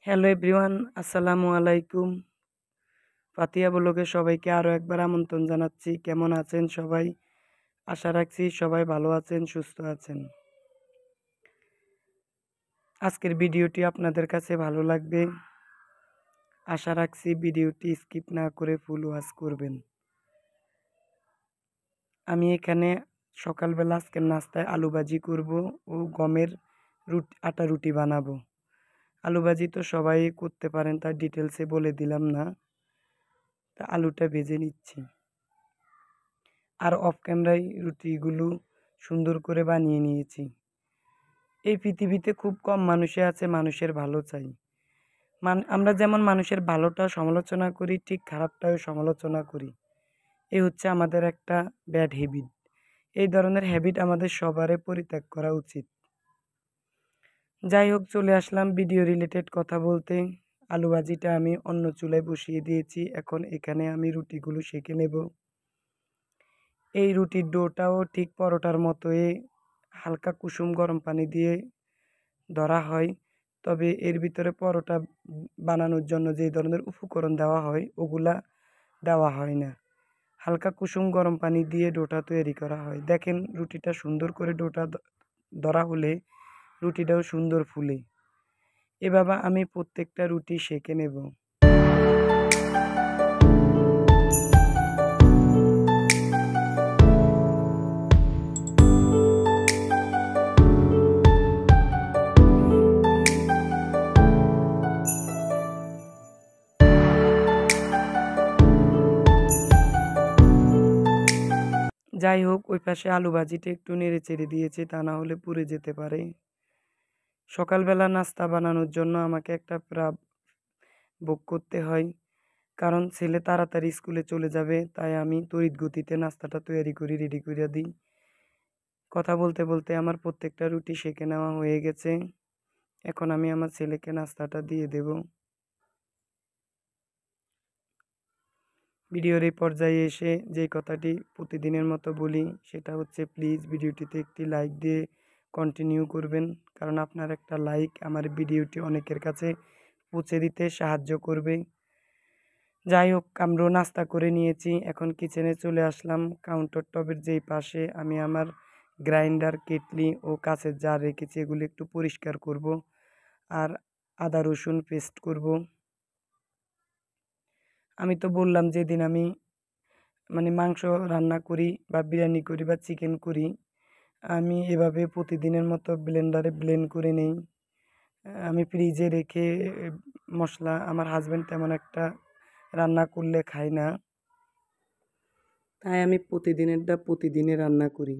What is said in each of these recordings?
Hello everyone, আসসালামু আলাইকুম। ফাতিয়া ব্লগে সবাইকে আরও একবার আমন্ত্রণ জানাচ্ছি। কেমন আছেন সবাই? আশা রাখছি সবাই ভালো আছেন, সুস্থ আছেন। আজকের ভিডিওটি আপনাদের কাছে ভালো লাগবে। আশা রাখছি ভিডিওটি স্কিপ না করে ফুল ওয়াচ করবেন। আমি এখানে সকালবেলা আজকের নাস্তায় আলু ভাজি করব ও গমের আটা রুটি বানাবো। আলু ভাজি তো সবাই করতে পারেন, তার ডিটেলসে বলে দিলাম না। তা আলুটা ভেজে নিচ্ছি। আর অফ ক্যামেরায় রুটিগুলো সুন্দর করে বানিয়ে নিয়েছি। এই পৃথিবীতে খুব কম মানুষে আছে মানুষের ভালো চাই। আমরা যেমন মানুষের ভালোটা সমালোচনা করি, ঠিক খারাপটাও সমালোচনা করি। এই হচ্ছে আমাদের একটা ব্যাড হ্যাবিট। এই ধরনের হ্যাবিট আমাদের সবারই পরিত্যাগ করা উচিত। যাই হোক, চলে আসলাম ভিডিও রিলেটেড কথা বলতে। আলু ভাজিটা আমি অন্য চুলায় বসিয়ে দিয়েছি। এখন এখানে আমি রুটিগুলো সেঁকে নেব। এই রুটির ডোটাও ঠিক পরোটার মতোই হালকা কুসুম গরম পানি দিয়ে ধরা হয়, তবে এর ভিতরে পরোটা বানানোর জন্য যে ধরনের উপকরণ দেওয়া হয় ওগুলা দেওয়া হয় না। হালকা কুসুম গরম পানি দিয়ে ডোটা তৈরি করা হয়। দেখেন, রুটিটা সুন্দর করে ডোটা ধরা হলে রুটিটাও সুন্দর ফুলে। এভাবে আমি প্রত্যেকটা রুটি সেঁকে নেব। যাই হোক, ওই পাশে আলু ভাজিটা একটু নেড়ে চেড়ে দিয়েছি, তা না হলে পুড়ে যেতে পারে। সকালবেলা নাস্তা বানানোর জন্য আমাকে একটা বুক করতে হয়, কারণ ছেলে তাড়াতাড়ি স্কুলে চলে যাবে, তাই আমি তড়িৎ গতিতে নাস্তাটা তৈরি করি, রেডি করে দিই। কথা বলতে বলতে আমার প্রত্যেকটা রুটি সেঁকে নেওয়া হয়ে গেছে। এখন আমি আমার ছেলেকে নাস্তাটা দিয়ে দেব। ভিডিওর এই পর্যায়ে এসে যে কথাটি প্রতিদিনের মতো বলি, সেটা হচ্ছে প্লিজ ভিডিওটিতে একটি লাইক দিয়ে কন্টিনিউ করবেন, কারণ আপনার একটা লাইক আমার ভিডিওটি অনেকের কাছে পৌঁছে দিতে সাহায্য করবে। যাই হোক, আমরাও নাস্তা করে নিয়েছি। এখন কিচেনে চলে আসলাম। কাউন্টার টপের যেই পাশে আমি আমার গ্রাইন্ডার, কেটলি ও কাঁচের জার রেখেছি, এগুলো একটু পরিষ্কার করব। আর আদা রসুন পেস্ট করব। আমি তো বললাম, যেদিন আমি মাংস রান্না করি বা বিরিয়ানি করি বা চিকেন করি, আমি এভাবে প্রতিদিনের মতো ব্লেন্ডারে ব্লেন্ড করে নেই। আমি ফ্রিজে রেখে মশলা, আমার হাজব্যান্ড তেমন একটা রান্না করলে খায় না, তাই আমি প্রতিদিনেরটা প্রতিদিনে রান্না করি।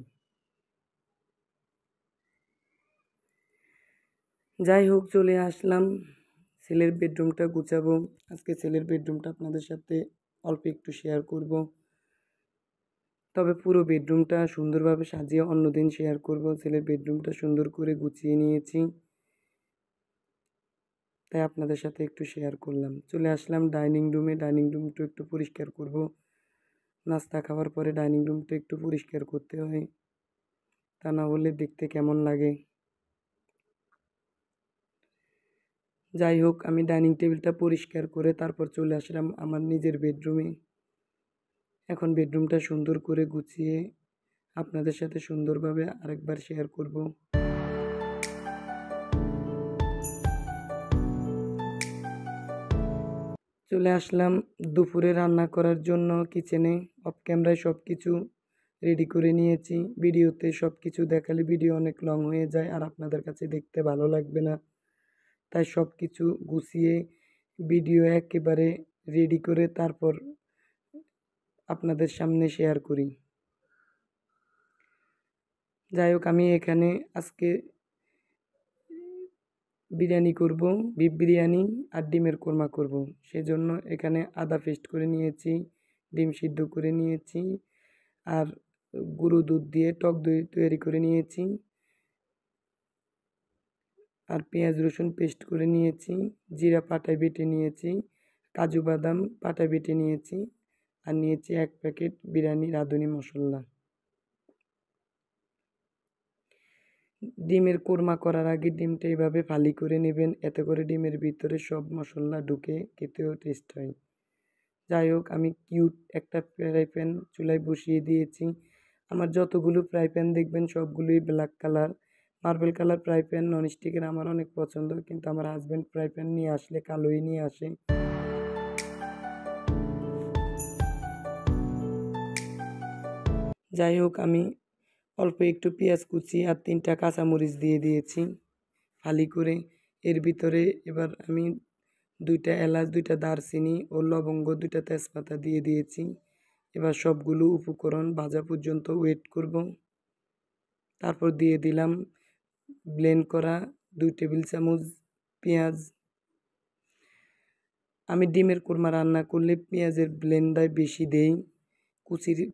যাই হোক, চলে আসলাম। ছেলের বেডরুমটা গুছাবো। আজকে ছেলের বেডরুমটা আপনাদের সাথে অল্প একটু শেয়ার করব, তবে পুরো বেডরুমটা সুন্দরভাবে সাজিয়ে অন্যদিন শেয়ার করব। ছেলের বেডরুমটা সুন্দর করে গুছিয়ে নিয়েছি, তাই আপনাদের সাথে একটু শেয়ার করলাম। চলে আসলাম ডাইনিং রুমে। ডাইনিং রুমটা একটু পরিষ্কার করব। নাস্তা খাওয়ার পরে ডাইনিং রুমটা একটু পরিষ্কার করতে হয়, তা না হলে দেখতে কেমন লাগে। যাই হোক, আমি ডাইনিং টেবিলটা পরিষ্কার করে তারপর চলে আসলাম আমার নিজের বেডরুমে। এখন বেডরুমটা সুন্দর করে গুছিয়ে আপনাদের সাথে সুন্দরভাবে আরেকবার শেয়ার করব। চলে আসলাম দুপুরে রান্না করার জন্য কিচেনে। অফ ক্যামেরায় সব কিছু রেডি করে নিয়েছি। ভিডিওতে সব কিছু দেখালে ভিডিও অনেক লং হয়ে যায় আর আপনাদের কাছে দেখতে ভালো লাগবে না, তাই সব কিছু গুছিয়ে ভিডিও একেবারে রেডি করে তারপর আপনাদের সামনে শেয়ার করি। যাই হোক, আমি এখানে আজকে বিরিয়ানি করব, বিফ বিরিয়ানি আর ডিমের কোরমা করব। সেজন্য এখানে আদা পেস্ট করে নিয়েছি, ডিম সিদ্ধ করে নিয়েছি, আর গুঁড়ো দুধ দিয়ে টক দই তৈরি করে নিয়েছি, আর পেঁয়াজ রসুন পেস্ট করে নিয়েছি, জিরা পাটায় বেটে নিয়েছি, কাজু বাদাম পাটায় বেটে নিয়েছি, আর নিয়েছি 1 প্যাকেট বিরিয়ানি রাঁধুনি মশলা। ডিমের কোরমা করার আগে ডিমটা এভাবে ফালি করে নেবেন, এতে করে ডিমের ভিতরে সব মশলা ঢুকে খেতেও টেস্ট হয়। যাই হোক, আমি কিউট একটা ফ্রাই প্যান চুলায় বসিয়ে দিয়েছি। আমার যতগুলো ফ্রাই প্যান দেখবেন সবগুলোই black colour. Marble colour fry pan ননস্টিকের আমার অনেক পছন্দ, কিন্তু আমার হাজব্যান্ড ফ্রাই প্যান নিয়ে আসলে কালোই নিয়ে আসে। যাই হোক, আমি অল্প একটু পেঁয়াজ কুচি আর 3টা কাঁচামরিচ দিয়ে দিয়েছি ফালি করে। এর ভিতরে এবার আমি 2টা এলাচ, 2টা দারচিনি ও লবঙ্গ, 2টা তেজপাতা দিয়ে দিয়েছি। এবার সবগুলো উপকরণ ভাজা পর্যন্ত ওয়েট করব। তারপর দিয়ে দিলাম ব্লেন্ড করা 2 টেবিল চামচ পেঁয়াজ। আমি ডিমের কোরমা রান্না করলে পেঁয়াজের ব্লেন্ডার বেশি দেই,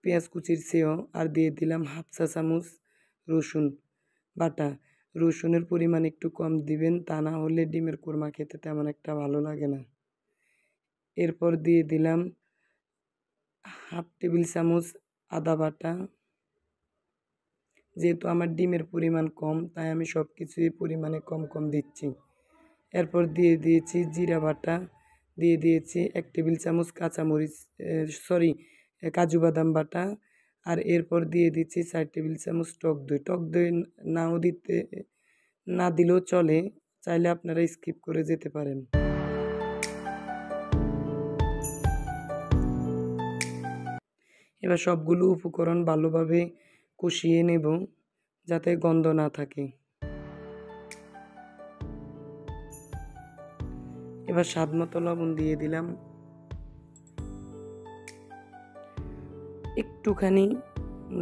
পেঁয়াজ কুচির চেয়েও। আর দিয়ে দিলাম হাফ চা চামচ রসুন বাটা। রসুনের পরিমাণ একটু কম দিবেন, তা না হলে ডিমের কোরমা খেতে তেমন একটা ভালো লাগে না। এরপর দিয়ে দিলাম হাফ টেবিল চামচ আদা বাটা। যেহেতু আমার ডিমের পরিমাণ কম, তাই আমি সব কিছুই পরিমাণে কম কম দিচ্ছি। এরপর দিয়ে দিয়েছি জিরা বাটা, দিয়ে দিয়েছি 1 টেবিল চামচ কাজু বাদাম বাটা। আর এরপর দিয়ে দিচ্ছি 4 টেবিল চামচ টক দই। টক দই না দিলেও চলে, চাইলে আপনারা স্কিপ করে যেতে পারেন। এবার সবগুলো উপকরণ ভালোভাবে কষিয়ে নেব, যাতে গন্ধ না থাকে। এবার স্বাদ মতো লবণ দিয়ে দিলাম, একটুখানি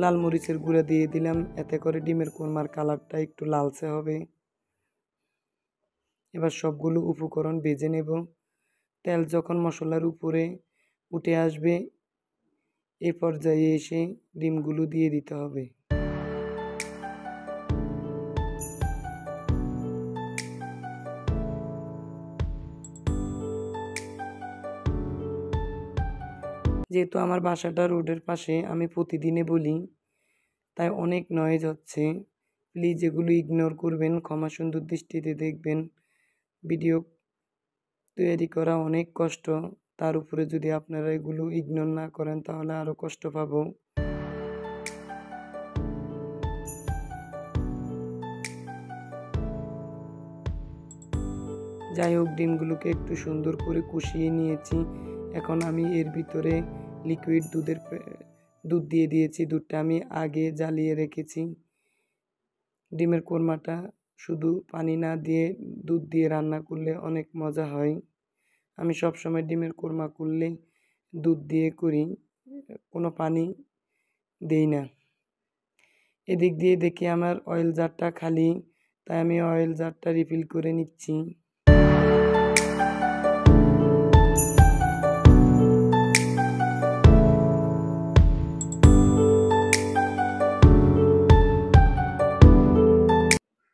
লাল মরিচের গুঁড়া দিয়ে দিলাম, এতে করে ডিমের কোরমার কালারটা একটু লালচে হবে। এবার সবগুলো উপকরণ ভেজে নেব। তেল যখন মশলার উপরে উঠে আসবে, এ পর্যায়ে এসে ডিমগুলো দিয়ে দিতে হবে। যেহেতু আমার বাসাটা রোডের পাশে, আমি প্রতিদিনে বলি, তাই অনেক নয়েজ হচ্ছে। প্লিজ এগুলো ইগনোর করবেন, ক্ষমা সুন্দর দৃষ্টিতে দেখবেন। ভিডিও তৈরি করা অনেক কষ্ট, তার উপরে যদি আপনারা এগুলো ইগনোর না করেন তাহলে আরও কষ্ট পাবো। যাই হোক, ডিমগুলোকে একটু সুন্দর করে কষিয়ে নিয়েছি। এখন আমি এর ভিতরে লিকুইড দুধ দিয়ে দিয়েছি। দুধটা আমি আগে জ্বালিয়ে রেখেছি। ডিমের কোরমাটা শুধু পানি না দিয়ে দুধ দিয়ে রান্না করলে অনেক মজা হয়। আমি সবসময় ডিমের কোরমা করলে দুধ দিয়ে করি, কোনো পানি দেই না। এদিক দিয়ে দেখি আমার অয়েল জারটা খালি, তাই আমি অয়েল জারটা রিফিল করে নিচ্ছি।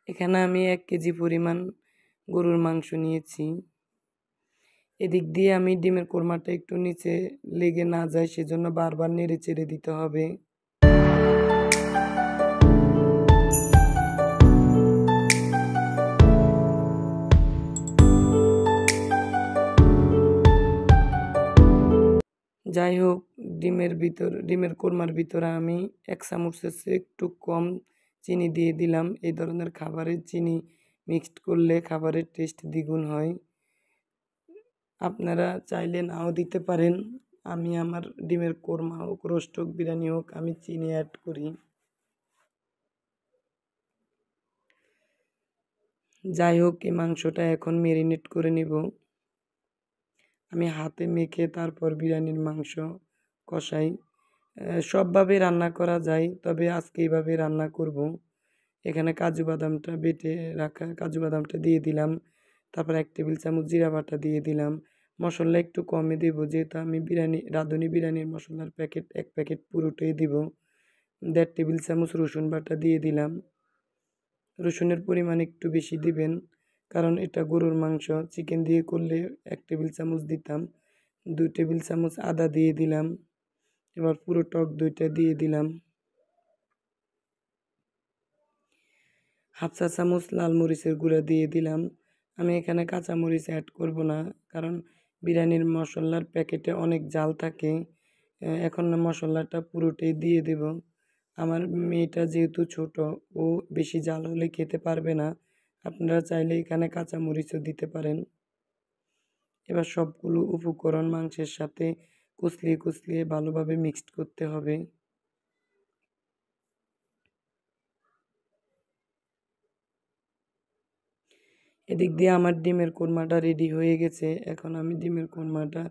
এখানে আমি 1 কেজি পরিমাণ গরুর মাংস নিয়েছি। এদিক দিয়ে আমি ডিমের কোরমাটা একটু নিচে লেগে না যায়, সেজন্য বারবার নেড়ে চেড়ে দিতে হবে। যাই হোক, ডিমের কোরমার ভিতরে আমি 1 চামচের চেয়ে একটু কম চিনি দিয়ে দিলাম। এই ধরনের খাবারে চিনি মিক্সড করলে খাবারের টেস্ট দ্বিগুণ হয়। আপনারা চাইলে নাও দিতে পারেন। আমি আমার ডিমের কোরমা হোক, রোস্ট হোক, বিরিয়ানি হোক, আমি চিনি অ্যাড করি। যাই হোক, এই মাংসটা এখন ম্যারিনেট করে নেব। আমি হাতে মেখে তারপর বিরিয়ানির মাংস কষাই। সবভাবে রান্না করা যায়, তবে আজকে এইভাবে রান্না করব। এখানে কাজু বাদামটা বেটে রাখা কাজু বাদামটা দিয়ে দিলাম। তারপর 1 টেবিল চামচ জিরা বাটা দিয়ে দিলাম। মশলা একটু কমই দেব, যেহেতু আমি রাঁধুনি বিরিয়ানির মশলার প্যাকেট 1 প্যাকেট পুরোটাই দিব। 1.5 টেবিল চামচ রসুন বাটা দিয়ে দিলাম। রসুনের পরিমাণ একটু বেশি দিবেন, কারণ এটা গরুর মাংস। চিকেন দিয়ে করলে 1 টেবিল চামচ দিতাম। 2 টেবিল চামচ আদা দিয়ে দিলাম। এবার পুরো টক দইটা দিয়ে দিলাম। হাফ চা চামচ লাল মরিচের গুঁড়া দিয়ে দিলাম। আমি এখানে কাঁচা মরিচ অ্যাড করব না, কারণ বিরিয়ানির মশলার প্যাকেটে অনেক ঝাল থাকে। এখন মশলাটা পুরোটাই দিয়ে দেব। আমার মেয়েটা যেহেতু ছোট, ও বেশি ঝাল হলে খেতে পারবে না। আপনারা চাইলে এখানে কাঁচা মরিচও দিতে পারেন। এবার সবগুলো উপকরণ মাংসের সাথে কুচলিয়ে কুচলিয়ে ভালোভাবে মিক্সড করতে হবে। এদিক দিয়ে আমার ডিমের কোরমাটা রেডি হয়ে গেছে। এখন আমি ডিমের কোরমাটা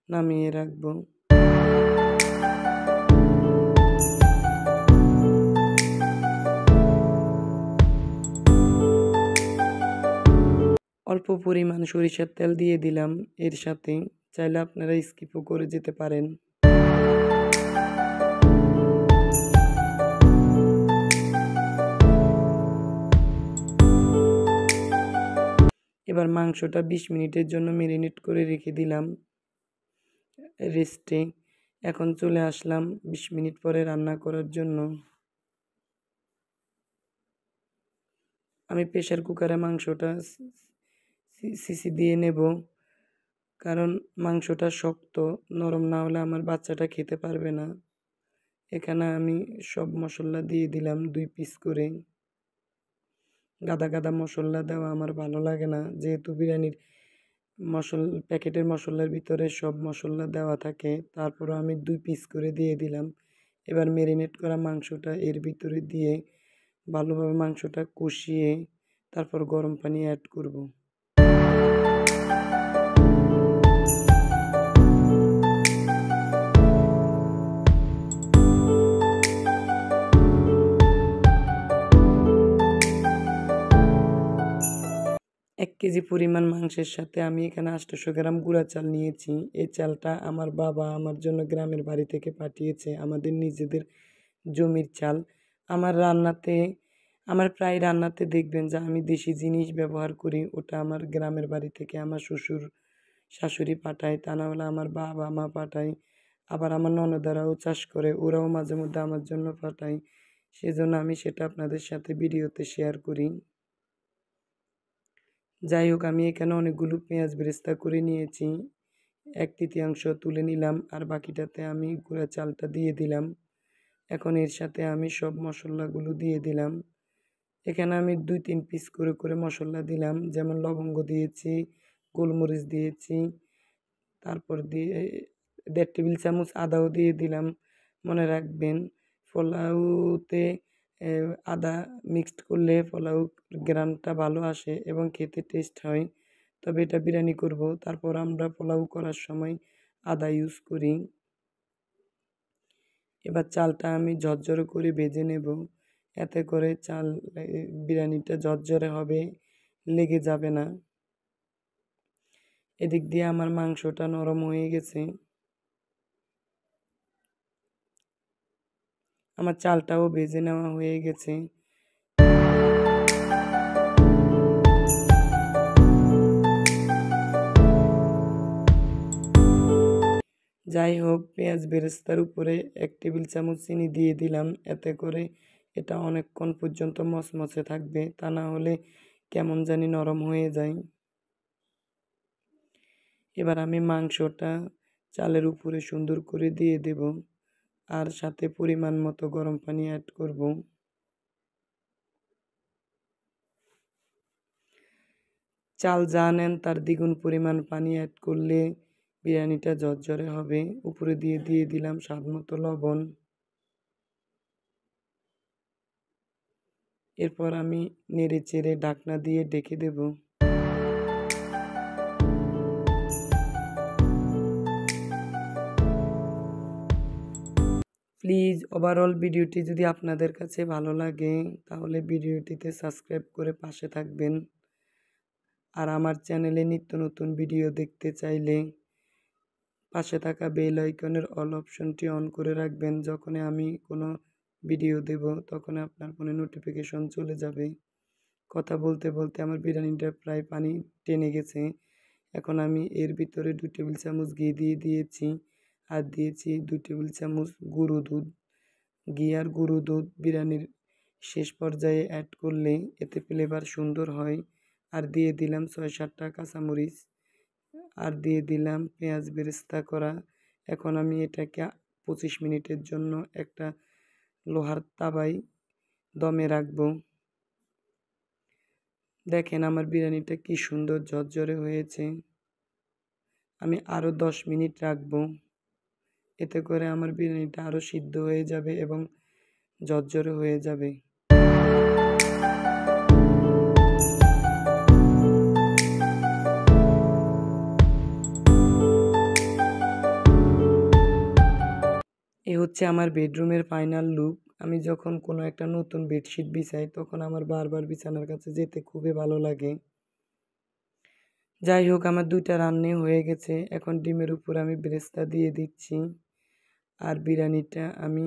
নামিয়ে রাখবো। অল্প পরিমাণ সরিষার তেল দিয়ে দিলাম এর সাথে, চাইলে আপনারা স্কিপও করে যেতে পারেন। এবার মাংসটা 20 মিনিটের জন্য ম্যারিনেট করে রেখে দিলাম রেস্টে। এখন চলে আসলাম 20 মিনিট পরে রান্না করার জন্য। আমি প্রেসার কুকারে মাংসটা সিসি দিয়ে নেব, কারণ মাংসটা শক্ত, নরম না হলে আমার বাচ্চাটা খেতে পারবে না। এখানে আমি সব মশলা দিয়ে দিলাম 2 পিস করে। গাদা গাদা মশলা দেওয়া আমার ভালো লাগে না, যেহেতু বিরিয়ানির প্যাকেটের মশলার ভিতরে সব মশলা দেওয়া থাকে। তারপরও আমি 2 পিস করে দিয়ে দিলাম। এবার ম্যারিনেট করা মাংসটা এর ভিতরে দিয়ে ভালোভাবে মাংসটা কষিয়ে তারপর গরম পানি অ্যাড করব। 1 কেজি পরিমাণ মাংসের সাথে আমি এখানে 800 গ্রাম গুঁড়া চাল নিয়েছি। এই চালটা আমার বাবা আমার জন্য গ্রামের বাড়ি থেকে পাঠিয়েছে, আমাদের নিজেদের জমির চাল। আমার প্রায় রান্নাতে দেখবেন যে আমি দেশি জিনিস ব্যবহার করি, ওটা আমার গ্রামের বাড়ি থেকে আমার শ্বশুর শাশুড়ি পাঠায়, তা না হলে আমার বাবা মা পাঠায়। আবার আমার ননদেরাও চাষ করে, ওরাও মাঝে মধ্যে আমার জন্য পাঠায়। সেজন্য আমি সেটা আপনাদের সাথে ভিডিওতে শেয়ার করি। যাই হোক, আমি এখানে অনেকগুলো পেঁয়াজ বেরেস্তা করে নিয়েছি। 1/3 তুলে নিলাম, আর বাকিটাতে আমি গুঁড়া চালটা দিয়ে দিলাম। এখন এর সাথে আমি সব মশলাগুলো দিয়ে দিলাম। এখানে আমি 2-3 পিস করে করে মশলা দিলাম, যেমন লবঙ্গ দিয়েছি, গোলমরিচ দিয়েছি, তারপর দিয়ে 1.5 টেবিল চামচ আদাও দিয়ে দিলাম। মনে রাখবেন, পোলাওতে আদা মিক্সড করলে পোলাও গ্রানটা ভালো আসে এবং খেতে টেস্ট হয়। তবে এটা বিরিয়ানি করব, তারপর আমরা পোলাও করার সময় আদা ইউজ করি। এবার চালটা আমি ঝরঝরে করে ভেজে নেব, এতে করে বিরিয়ানিটা ঝরঝরে হবে, লেগে যাবে না। এদিক দিয়ে আমার মাংসটা নরম হয়ে গেছে। আমার চালটাও ভেজে নেওয়া হয়ে গেছে। যাই হোক, পেঁয়াজ বেরেস্তার উপরে 1 টেবিল চামচ চিনি দিয়ে দিলাম, এতে করে এটা অনেকক্ষণ পর্যন্ত মচমচে থাকবে, তা না হলে কেমন জানি নরম হয়ে যায়। এবার আমি মাংসটা চালের উপরে সুন্দর করে দিয়ে দেব, আর সাথে পরিমাণ মতো গরম পানি অ্যাড করব। চাল যা নেন তার দ্বিগুণ পরিমাণ পানি অ্যাড করলে বিরিয়ানিটা ঝরঝরে হবে। উপরে দিয়ে দিলাম স্বাদ মতো লবণ। এরপর আমি নেড়ে চেড়ে ঢাকনা দিয়ে ঢেকে দেব। প্লিজ ওভারঅল ভিডিওটি যদি আপনাদের কাছে ভালো লাগে তাহলে ভিডিওটিতে সাবস্ক্রাইব করে পাশে থাকবেন। আর আমার চ্যানেলে নিত্য নতুন ভিডিও দেখতে চাইলে পাশে থাকা বেল আইকনের অল অপশনটি অন করে রাখবেন। যখনই আমি কোনো ভিডিও দেব তখন আপনার ফোনে নোটিফিকেশন চলে যাবে। কথা বলতে বলতে আমার বিরিয়ানিটা প্রায় পানি টেনে গেছে। এখন আমি এর ভিতরে 2 টেবিল চামচ ঘি দিয়ে দিয়েছি, আর দিয়েছি 2 টেবিল চামচ গুঁড়ো দুধ। ঘি আর গুঁড়ো দুধ বিরিয়ানির শেষ পর্যায়ে অ্যাড করলে এতে ফ্লেভার সুন্দর হয়। আর দিয়ে দিলাম ৬-৭টা কাঁচামরিচ, আর দিয়ে দিলাম পেঁয়াজ বেরেস্তা করা। এখন আমি এটাকে ২৫ মিনিটের জন্য একটা লোহার তাওয়ায় দমে রাখবো। দেখেন আমার বিরিয়ানিটা কি সুন্দর ঝরঝরে হয়েছে। আমি আরও ১০ মিনিট রাখবো, এতে করে আমার বিরিয়ানিটা আরও সিদ্ধ হয়ে যাবে এবং ঝরঝরে হয়ে যাবে। এ হচ্ছে আমার বেডরুমের ফাইনাল লুক। আমি যখন কোনো একটা নতুন বেডশিট বিছাই তখন আমার বারবার বিছানার কাছে যেতে খুবই ভালো লাগে। যাই হোক, আমার ২টা রান্নাই হয়ে গেছে। এখন ডিমের উপর আমি বেরেস্তা দিয়ে দিচ্ছি। আর বিরিয়ানিটা আমি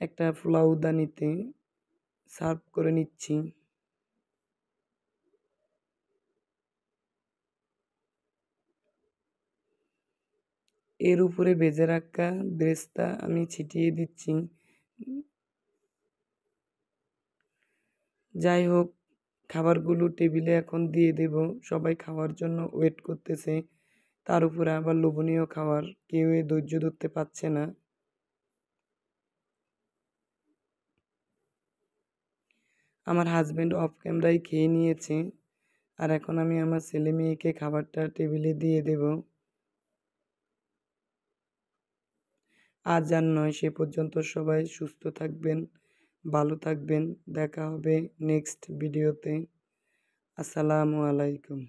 একটা ফুলাউদানিতে সার্ভ করে নিচ্ছি। এর উপরে ভেজে রাখা বেরেস্তা আমি ছিটিয়ে দিচ্ছি। যাই হোক, খাবারগুলো টেবিলে এখন দিয়ে দেব। সবাই খাওয়ার জন্য ওয়েট করতেছে। তার উপরে আবার লোভনীয় খাবার, কেউ ধৈর্য ধরতে পারছে না। আমার হাজব্যান্ড অফ ক্যামেরায় খেয়ে নিয়েছে। আর এখন আমি আমার ছেলে মেয়েকে খাবারটা টেবিলে দিয়ে দেব। আজ আর নয়, সে পর্যন্ত সবাই সুস্থ থাকবেন, ভালো থাকবেন। দেখা হবে নেক্সট ভিডিওতে। আসসালামু আলাইকুম।